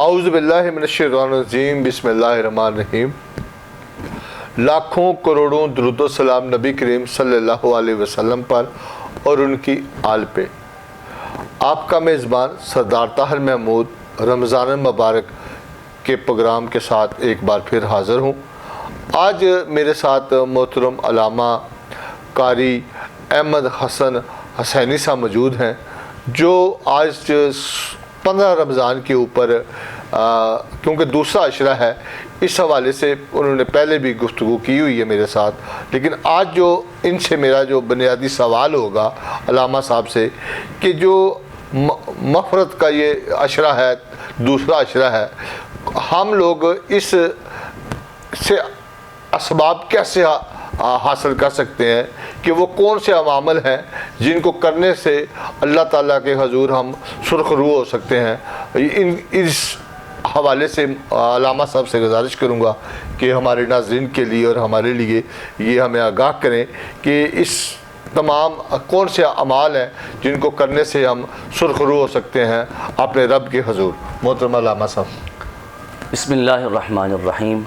اعوذ باللہ من الشیطان الرجیم، بسم اللہ الرحمن الرحیم۔ لاکھوں کروڑوں درود و سلام نبی کریم صلی اللہ علیہ وسلم پر اور ان کی آل پہ۔ آپ کا میزبان سردار طاہر محمود رمضان مبارک کے پروگرام کے ساتھ ایک بار پھر حاضر ہوں۔ آج میرے ساتھ محترم علامہ قاری احمد حسن حسینی صاحب موجود ہیں، جو آج 15 رمضان کے اوپر کیونکہ دوسرا عشرہ ہے، اس حوالے سے انہوں نے پہلے بھی گفتگو کی ہوئی ہے میرے ساتھ، لیکن آج جو ان سے میرا جو بنیادی سوال ہوگا علامہ صاحب سے کہ جو مغفرت کا یہ عشرہ ہے، دوسرا عشرہ ہے، ہم لوگ اس سے اسباب کیسے حاصل کر سکتے ہیں کہ وہ کون سے عوامل ہیں جن کو کرنے سے اللہ تعالیٰ کے حضور ہم سرخ رو ہو سکتے ہیں۔ اس حوالے سے علامہ صاحب سے گزارش کروں گا کہ ہمارے ناظرین کے لیے اور ہمارے لیے یہ ہمیں آگاہ کریں کہ اس تمام کون سے اعمال ہیں جن کو کرنے سے ہم سرخ رو ہو سکتے ہیں اپنے رب کے حضور۔ محترم علامہ صاحب۔ بسم اللہ الرحمن الرحیم۔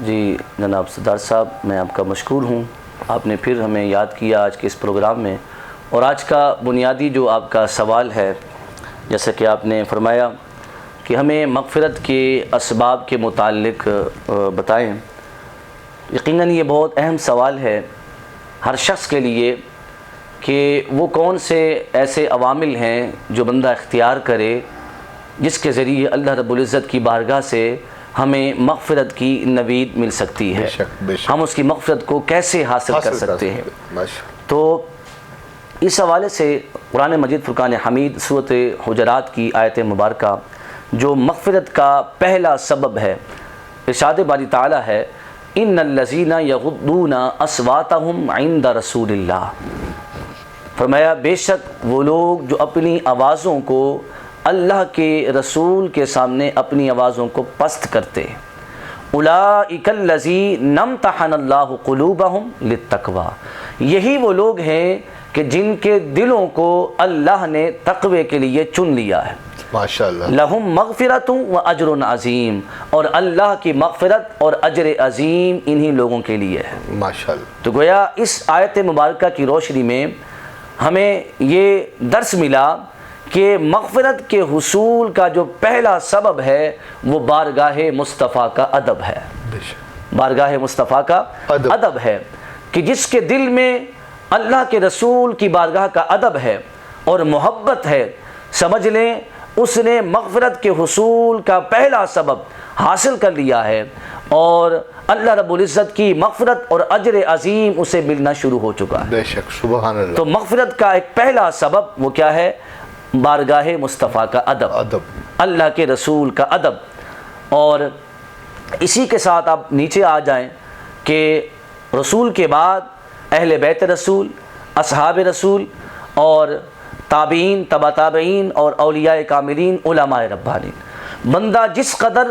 جی جناب سردار صاحب، میں آپ کا مشکور ہوں، آپ نے پھر ہمیں یاد کیا آج کے اس پروگرام میں، اور آج کا بنیادی جو آپ کا سوال ہے، جیسا کہ آپ نے فرمایا کہ ہمیں مغفرت کے اسباب کے متعلق بتائیں۔ یقیناً یہ بہت اہم سوال ہے ہر شخص کے لیے کہ وہ کون سے ایسے عوامل ہیں جو بندہ اختیار کرے جس کے ذریعے اللہ رب العزت کی بارگاہ سے ہمیں مغفرت کی نوید مل سکتی ہے، ہم اس کی مغفرت کو کیسے حاصل کر سکتے ہیں۔ تو اس حوالے سے قرآن مجید فرقان حمید سورۃ حجرات کی آیت مبارکہ جو مغفرت کا پہلا سبب ہے، ارشاد باری تعالیٰ ہے ان الذین یغضون اصواتہم عند رسول اللہ، فرمایا بے شک وہ لوگ جو اپنی آوازوں کو اللہ کے رسول کے سامنے اپنی آوازوں کو پست کرتے، اولئک الذین امتحن اللہ قلوبہم للتقوی، یہی وہ لوگ ہیں کہ جن کے دلوں کو اللہ نے تقوی کے لیے چن لیا ہے۔ ماشاءاللہ۔ لہم مغفرۃ و اجر عظیم، اور اللہ کی مغفرت اور اجر عظیم انہی لوگوں کے لیے ہے۔ ماشاءاللہ۔ تو گویا اس آیت مبارکہ کی روشنی میں ہمیں یہ درس ملا کہ مغفرت کے حصول کا جو پہلا سبب ہے وہ بارگاہ مصطفیٰ کا ادب ہے، بارگاہ مصطفیٰ کا ادب ہے، کہ جس کے دل میں اللہ کے رسول کی بارگاہ کا ادب ہے اور محبت ہے، سمجھ لیں اس نے مغفرت کے حصول کا پہلا سبب حاصل کر لیا ہے، اور اللہ رب العزت کی مغفرت اور اجر عظیم اسے ملنا شروع ہو چکا ہے۔ بے شک، سبحان اللہ۔ تو مغفرت کا ایک پہلا سبب وہ کیا ہے؟ بارگاہ مصطفیٰ کا ادب، اللہ کے رسول کا ادب۔ اور اسی کے ساتھ آپ نیچے آ جائیں کہ رسول کے بعد اہل بیت رسول، اصحاب رسول اور تابعین، تبع تابعین اور اولیاء کاملین، علماء ربانین، بندہ جس قدر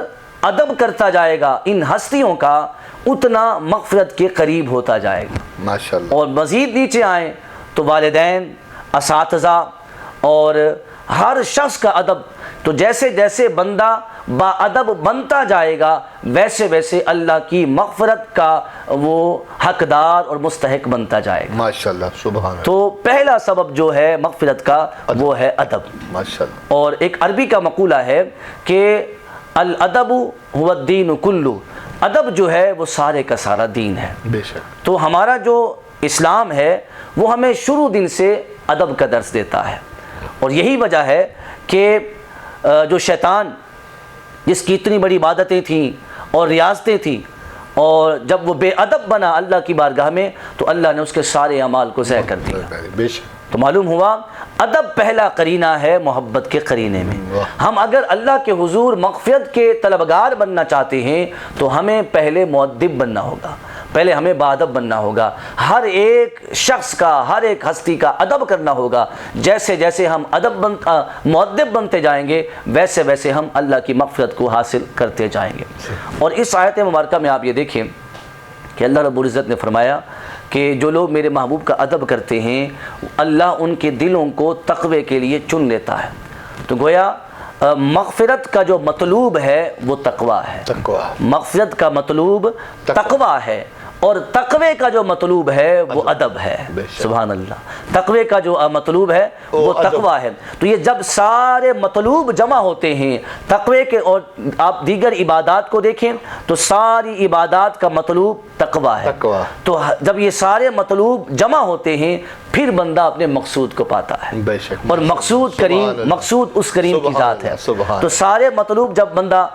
ادب کرتا جائے گا ان ہستیوں کا اتنا مغفرت کے قریب ہوتا جائے گا۔ ماشاءاللہ۔ اور مزید نیچے آئیں تو والدین، اساتذہ اور ہر شخص کا ادب، تو جیسے جیسے بندہ با ادب بنتا جائے گا ویسے ویسے اللہ کی مغفرت کا وہ حقدار اور مستحق بنتا جائے گا۔ ماشاءاللہ، سبحان اللہ۔ تو پہلا سبب جو ہے مغفرت کا وہ ہے ادب۔ ماشاءاللہ۔ اور ایک عربی کا مقولہ ہے کہ الادب هو الدین کلہ، ادب جو ہے وہ سارے کا سارا دین ہے۔ بے شک۔ تو ہمارا جو اسلام ہے وہ ہمیں شروع دن سے ادب کا درس دیتا ہے، اور یہی وجہ ہے کہ جو شیطان جس کی اتنی بڑی عبادتیں تھیں اور ریاضتیں تھیں، اور جب وہ بے ادب بنا اللہ کی بارگاہ میں تو اللہ نے اس کے سارے اعمال کو ضائع کر دیا۔ بے شک۔ تو معلوم ہوا ادب پہلا قرینہ ہے محبت کے قرینے میں۔ ہم اگر اللہ کے حضور مغفرت کے طلبگار بننا چاہتے ہیں تو ہمیں پہلے مؤدب بننا ہوگا، پہلے ہمیں باادب بننا ہوگا، ہر ایک شخص کا، ہر ایک ہستی کا ادب کرنا ہوگا۔ جیسے جیسے ہم مؤدب بنتے جائیں گے ویسے ویسے ہم اللہ کی مغفرت کو حاصل کرتے جائیں گے۔ اور اس آیت مبارکہ میں آپ یہ دیکھیں کہ اللہ رب العزت نے فرمایا کہ جو لوگ میرے محبوب کا ادب کرتے ہیں اللہ ان کے دلوں کو تقوی کے لیے چن لیتا ہے۔ تو گویا مغفرت کا جو مطلوب ہے وہ تقوی ہے. تقوی. مغفرت کا مطلوب تقوی ہے اور تقوی کا جو مطلوب ہے وہ ادب ہے. سبحان اللہ. تقوی کا جو مطلوب ہے وہ تقوی ہے. تو یہ جب سارے مطلوب جمع ہوتے ہیں تقوی کے، اور آپ دیگر عبادات کو دیکھیں تو ساری عبادات کا مطلوب تقوی ہے. تو جب یہ سارے مطلوب جمع ہوتے ہیں پھر بندہ اپنے مقصود کو پاتا ہے. اور مقصود کریم، مقصود اس کریم کی ذات ہے. تو سارے مطلوب جب بندہ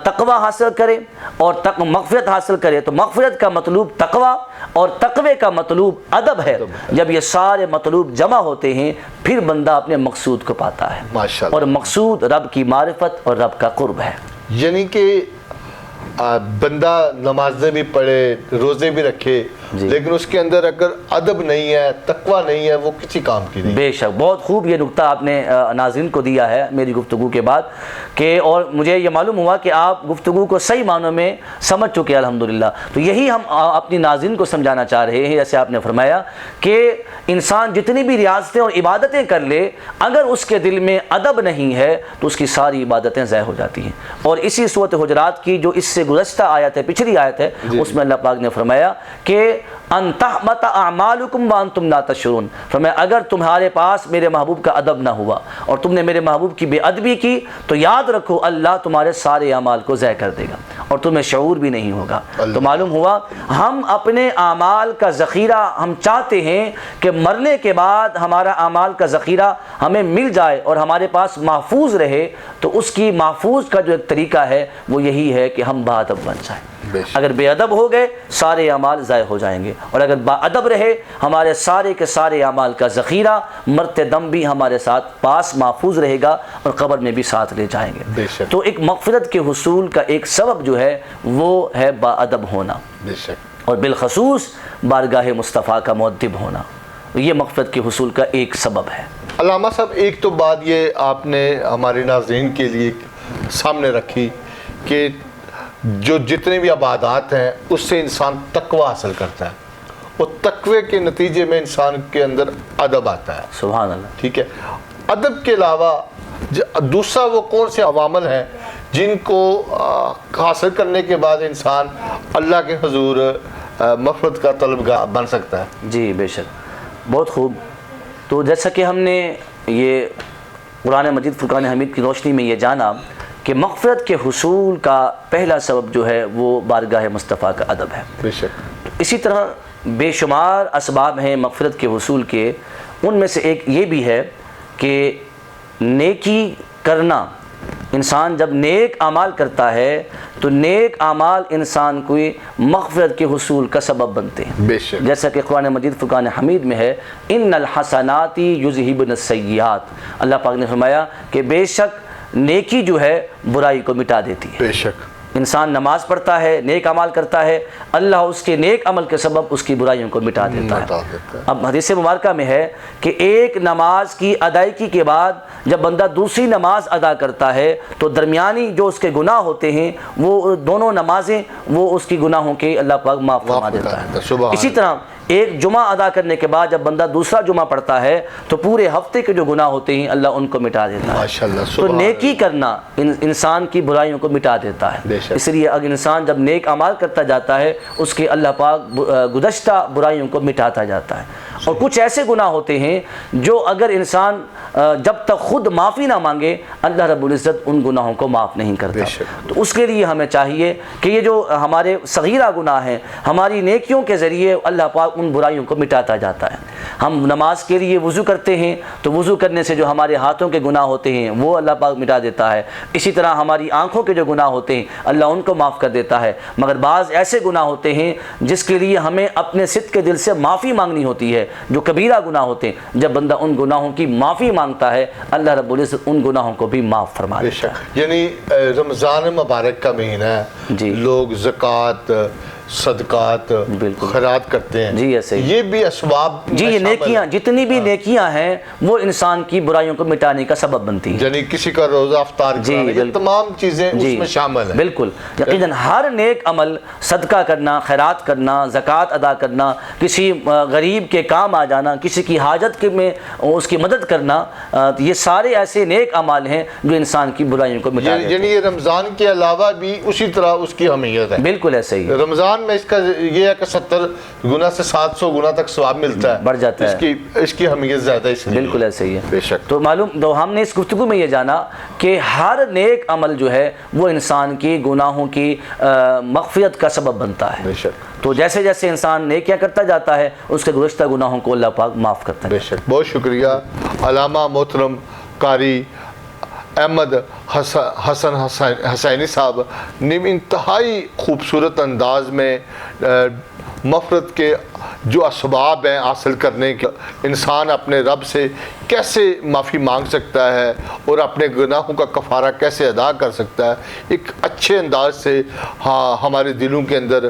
تقوی حاصل کرے اور مغفرت حاصل کرے تو مغفرت کا مطلوب تقوی اور تقوی کا مطلوب ادب ہے. جب یہ سارے مطلوب جمع ہوتے ہیں پھر بندہ اپنے مقصود کو پاتا ہے. اور مقصود رب کی معرفت اور رب کا قرب ہے. یعنی کہ بندہ نمازیں بھی پڑھے، روزے بھی رکھے، لیکن اس کے اندر اگر ادب نہیں ہے، تقوی نہیں ہے، وہ کسی کام کی نہیں. بے شک بہت خوب یہ نقطہ آپ نے ناظرین کو دیا ہے میری گفتگو کے بعد کہ، اور مجھے یہ معلوم ہوا کہ آپ گفتگو کو صحیح معنوں میں سمجھ چکے الحمدللہ. تو یہی ہم اپنی ناظرین کو سمجھانا چاہ رہے ہیں. جیسے آپ نے فرمایا کہ انسان جتنی بھی ریاضتیں اور عبادتیں کر لے، اگر اس کے دل میں ادب نہیں ہے تو اس کی ساری عبادتیں ضائع ہو جاتی ہیں. اور اسی سورۃ حجرات کی جو اس سے گزشتہ آیت ہے، پچھلی آیت ہے، اس میں اللہ پاک نے فرمایا کہ ان تحبط اعمالکم وانتم لا تشعرون. فرمایا اگر تمہارے پاس میرے محبوب کا ادب نہ ہوا اور تم نے میرے محبوب کی بے ادبی کی تو یاد رکھو اللہ تمہارے سارے اعمال کو ضائع کر دے گا اور تمہیں شعور بھی نہیں ہوگا. تو معلوم ہوا ہم اپنے اعمال کا ذخیرہ ہم چاہتے ہیں کہ مرنے کے بعد ہمارا اعمال کا ذخیرہ ہمیں مل جائے اور ہمارے پاس محفوظ رہے. تو اس کی محفوظ کا جو ایک طریقہ ہے وہ یہی ہے کہ ہم باادب بن جائیں. اگر بے ادب ہو گئے سارے اعمال ضائع ہو جائیں گے، اور اگر با ادب رہے ہمارے سارے کے سارے اعمال کا ذخیرہ مرتے دم بھی ہمارے ساتھ پاس محفوظ رہے گا اور قبر میں بھی ساتھ لے جائیں گے. تو ایک مغفرت کے حصول کا ایک سبب جو ہے وہ ہے با ادب ہونا، اور بالخصوص بارگاہ مصطفیٰ کا مؤدب ہونا. یہ مغفرت کے حصول کا ایک سبب ہے. علامہ صاحب ایک تو بات یہ آپ نے ہمارے ناظرین کے لیے سامنے رکھی کہ جو جتنے بھی عبادات ہیں اس سے انسان تقوی حاصل کرتا ہے، اور تقوی کے نتیجے میں انسان کے اندر ادب آتا ہے. سبحان اللہ. ٹھیک ہے. ادب کے علاوہ دوسرا وہ کون سے عوامل ہیں جن کو حاصل کرنے کے بعد انسان اللہ کے حضور مغفرت کا طلبگار بن سکتا ہے؟ جی بے شک بہت خوب. تو جیسا کہ ہم نے یہ قرآن مجید فرقان حمید کی روشنی میں یہ جانا کہ مغفرت کے حصول کا پہلا سبب جو ہے وہ بارگاہ مصطفیٰ کا ادب ہے. بے شک. اسی طرح بے شمار اسباب ہیں مغفرت کے حصول کے. ان میں سے ایک یہ بھی ہے کہ نیکی کرنا. انسان جب نیک اعمال کرتا ہے تو نیک اعمال انسان کو مغفرت کے حصول کا سبب بنتے ہیں. بے شک. جیسا کہ قرآن مجید فرقان حمید میں ہے ان الحسنات یذہبن السیئات. اللہ پاک نے فرمایا کہ بے شک نیکی جو ہے برائی کو مٹا دیتی ہے. بے شک. انسان نماز پڑھتا ہے، نیک عمل کرتا ہے، اللہ اس کے نیک عمل کے سبب اس کی برائیوں کو مٹا دیتا ہے. اب حدیث مبارکہ میں ہے کہ ایک نماز کی ادائیگی کے بعد جب بندہ دوسری نماز ادا کرتا ہے تو درمیانی جو اس کے گناہ ہوتے ہیں وہ دونوں نمازیں وہ اس کی گناہوں کے اللہ پاک معاف فرما دیتا ہے. اسی طرح ایک جمعہ ادا کرنے کے بعد جب بندہ دوسرا جمعہ پڑھتا ہے تو پورے ہفتے کے جو گناہ ہوتے ہیں اللہ ان کو مٹا دیتا ہے. تو نیکی کرنا انسان کی برائیوں کو مٹا دیتا ہے. اس لیے اگر انسان جب نیک اعمال کرتا جاتا ہے اس کے اللہ پاک گزشتہ برائیوں کو مٹاتا جاتا ہے. اور کچھ ایسے گناہ ہوتے ہیں جو اگر انسان جب تک خود معافی نہ مانگے اللہ رب العزت ان گناہوں کو معاف نہیں کرتا. تو اس کے لیے ہمیں چاہیے کہ یہ جو ہمارے صغیرہ گناہ ہیں ہماری نیکیوں کے ذریعے اللہ پاک ان برائیوں کو مٹاتا جاتا ہے. ہم نماز کے لیے وضو کرتے ہیں تو وضو کرنے سے جو ہمارے ہاتھوں کے گناہ ہوتے ہیں وہ اللہ پاک مٹا دیتا ہے. اسی طرح ہماری آنکھوں کے جو گناہ ہوتے ہیں اللہ ان کو معاف کر دیتا ہے. مگر بعض ایسے گناہ ہوتے ہیں جس کے لیے ہمیں اپنے صدق کے دل سے معافی مانگنی ہوتی ہے، جو کبیرہ گناہ ہوتے ہیں. جب بندہ ان گناہوں کی معافی مانگتا ہے اللہ رب العزت ان گناہوں کو بھی معاف فرما دیتا ہے. یعنی رمضان مبارک کا مہینہ ہے، لوگ زکوٰۃ صدقات بالکل۔ خیرات کرتے ہیں، جی ایسے ہی۔ یہ بھی اسباب جی میں یہ شامل نیکیاں ہیں۔ جتنی بھی نیکیاں ہیں وہ انسان کی برائیوں کو مٹانے کا سبب بنتی ہیں۔ یعنی کسی کا روزہ افطار جی کرانا، یہ بالکل۔ تمام چیزیں اس جی میں شامل ہیں۔ بالکل یقیناً ہر نیک عمل، صدقہ کرنا، خیرات کرنا، زکوٰۃ ادا کرنا، کسی غریب کے کام آ جانا، کسی کی حاجت کے میں اس کی مدد کرنا، یہ سارے ایسے نیک اعمال ہیں جو انسان کی برائیوں کو مٹا دیتے ہیں۔ یعنی یہ رمضان کے علاوہ بھی اسی طرح اس کی اہمیت ہے۔ بالکل ایسے ہی رمضان میں اس کا یہ ہے کہ 70 گنا سے 700 گنا تک ثواب ملتا ہے، بڑھ جاتا ہے۔ اس کی اہمیت زیادہ اس لیے بالکل ایسے ہی ہے۔ بے شک۔ تو ہم نے اس گفتگو میں یہ جانا کہ ہر نیک عمل جو ہے وہ انسان کی گناہوں کی مغفرت کا سبب بنتا ہے۔ بے شک تو جیسے جیسے انسان نیکیاں کرتا جاتا ہے اس کے گزشتہ گناہوں کو اللہ پاک معاف کرتا ہے۔ بے شک۔ بہت شکریہ علامہ محترم قاری احمد حسن حسینی صاحب نے انتہائی خوبصورت انداز میں مغفرت کے جو اسباب ہیں حاصل کرنے کے، انسان اپنے رب سے کیسے معافی مانگ سکتا ہے اور اپنے گناہوں کا کفارہ کیسے ادا کر سکتا ہے، ایک اچھے انداز سے ہمارے دلوں کے اندر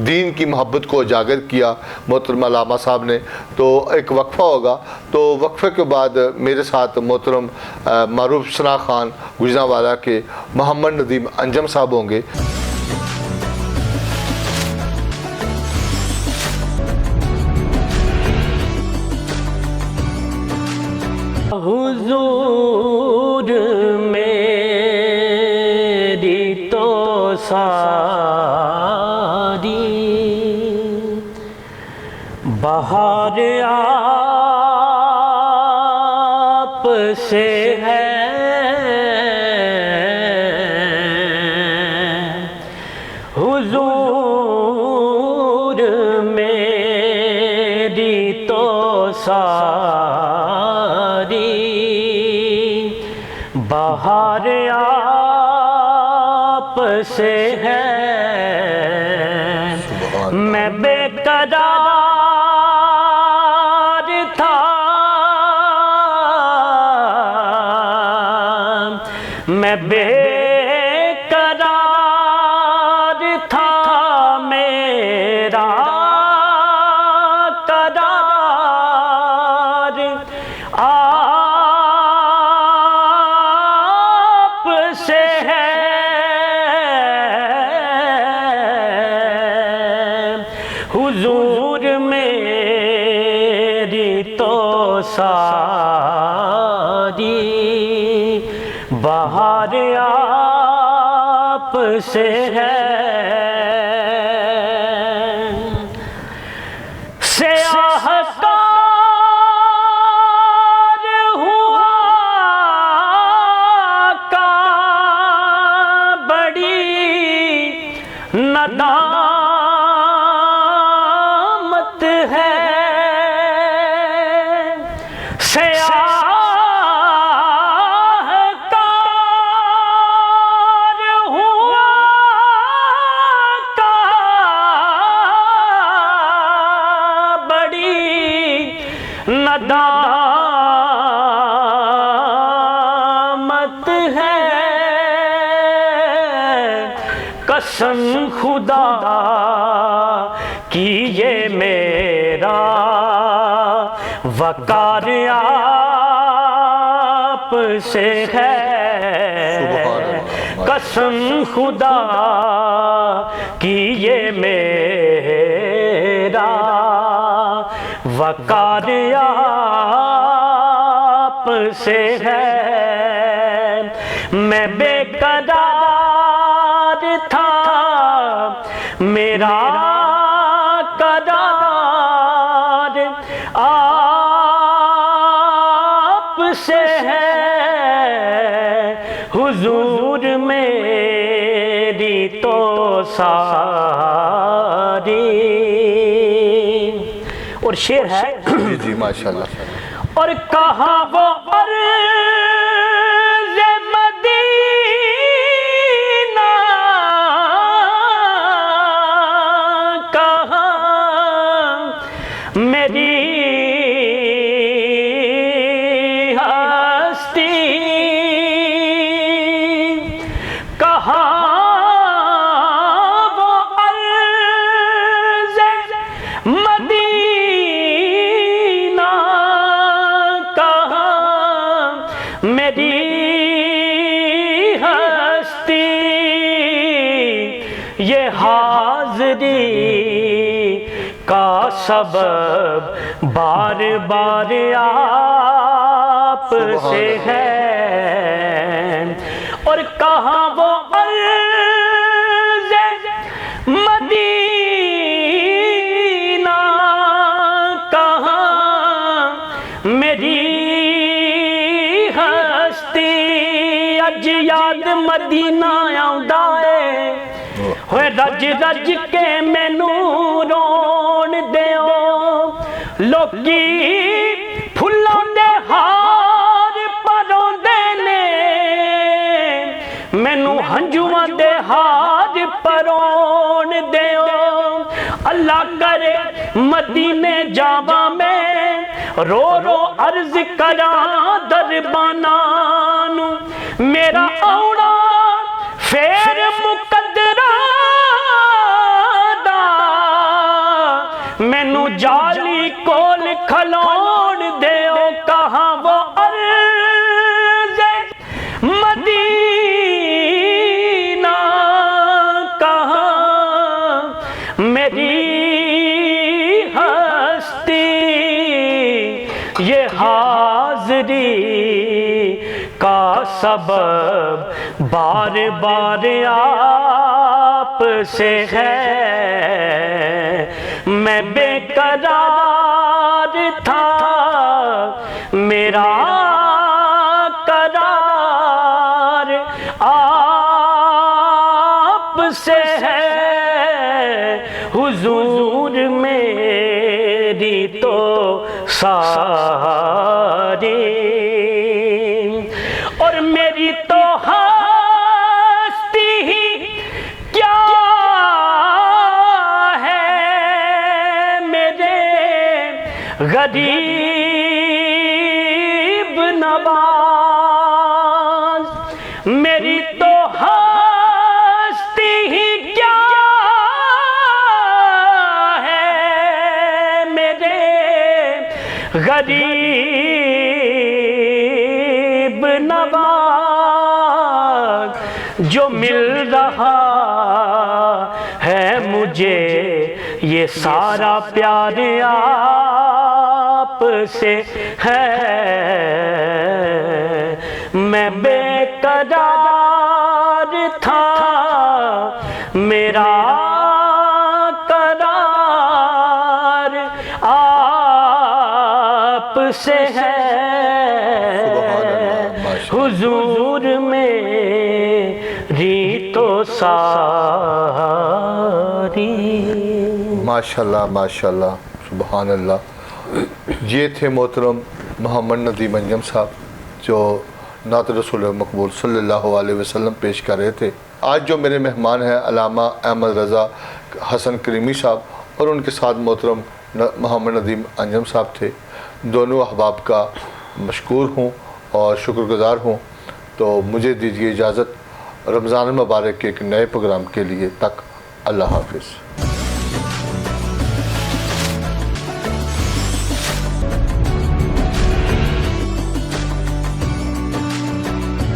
دین کی محبت کو اجاگر کیا محترم علامہ صاحب نے۔ تو ایک وقفہ ہوگا، تو وقفے کے بعد میرے ساتھ محترم معروف ثنا خان گجرانوالہ کے محمد ندیم انجم صاحب ہوں گے۔ حضور میری تو ساری بہار آپ سے ہے، حضور میری تو ساری بہار آپ سے ہے، میں بے قرار تھا، میں بے قرار تھا، میرا قرار آپ سے ہے، حضور میری تو ساری بہار آپ سے ہے، سیاہ کار ہوا کا بڑی ندامت ہے، سیاہ کار ہوا کا بڑی ندامت ہے، قسم خدا کی یہ میرا وقار آپ سے ہے، قسم خدا کی یہ میرا وقار آپ سے ہے، میں بے قرار تھا، میرا قرار آپ سے ہے، حضور میری تو ساری۔ اور شعر ہے جی جی ماشاءاللہ۔ اور کہاں وہ عرض مدینہ، کہاں میری ہستی، کہاں وہ عرض سبب بار بار آپ سے ہے، اور کہاں وہ عرض مدینہ، کہاں میری ہستی، اج یاد مدینہ آؤندا ہے، ہوئے رج رج کے مینو رون دیو، لوکی پھلاں دے ہار پروندے نے، مینو ہنجواں دے ہار پرون دیو، اللہ کرے مدینے جاواں میں، رو رو عرض کراں درباناں نو، میرا آونا فیر مقدرہ دا، مینو جالی کول کھلون دیو، کہاں وہ عرض مدینہ، کہاں میری ہستی، یہ حاضری کا سبب بار بار آپ سے ہے، میں بے قرار تھا، میرا قرار آپ سے ہے، حضور میری تو ساری، اور میری تو ہستی ہی کیا ہے، میرے غریب نواز، میری تو ہستی ہی کیا ہے، میرے غریب نواز، جو مل رہا ہے مجھے یہ سارا پیار آپ سے ہے، میں بے قرار تھا، میرا قرار آپ سے ہے، حضور میری تو ساری۔ ماشاءاللہ ماشاءاللہ، سبحان اللہ۔ یہ تھے محترم محمد ندیم انجم صاحب جو نعت رسول مقبول صلی اللہ علیہ وسلم پیش کر رہے تھے۔ آج جو میرے مہمان ہیں علامہ احمد رضا حسن کریمی صاحب اور ان کے ساتھ محترم محمد ندیم انجم صاحب تھے، دونوں احباب کا مشکور ہوں اور شکر گزار ہوں۔ تو مجھے دیجیے اجازت، رمضان المبارک کے ایک نئے پروگرام کے لیے تک اللہ حافظ۔